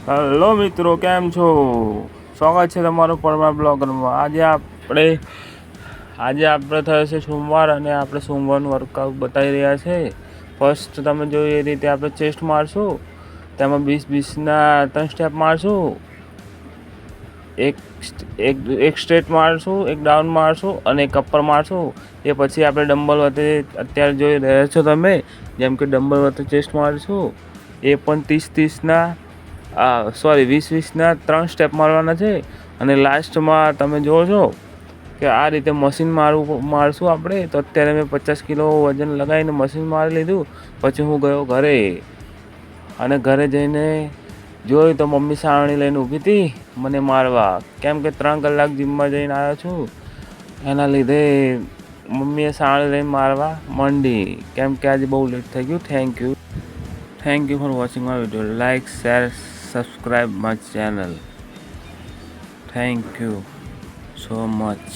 Hello મિત્રો, કેમ છો? સ્વાગત છે તમારું પરમાર બ્લોગરમાં. આજે આપણે થયો છે સોમવાર અને આપણે સોમવારનું વર્કઆઉટ બતાવી રહ્યા છે. ફર્સ્ટ તમે જોઈ એ રીતે આપણે ચેસ્ટ મારશું, તેમાં 20-20ના 3 સ્ટેપ મારશું, એક સ્ટ્રેટ મારશું, એક ડાઉન મારશું અને એક અપર મારશું. એ પછી આપણે ડમ્બલ વડે અત્યારે જોઈ રહ્યા છો તમે, જેમ કે ડમ્બલ વડે ચેસ્ટ મારશું, એ પણ 30-30ના 20-20ના 3 સ્ટેપ મારવાના છે. અને લાસ્ટમાં તમે જુઓ છો કે આ રીતે મશીન મારશું આપણે. તો અત્યારે મેં 50 કિલો વજન લગાવીને મશીન મારી લીધું. પછી હું ગયો ઘરે અને ઘરે જઈને જોયું તો મમ્મી સાવણી લઈને ઊભી હતી મને મારવા, કેમ કે 3 કલાક જીમમાં જઈને આવ્યો છું. એના લીધે મમ્મીએ સાવણી લઈને મારવા માંડી, કેમ કે આજે બહુ લેટ થઈ ગયું. Thank you for watching my video. Like, share, subscribe my channel. Thank you so much.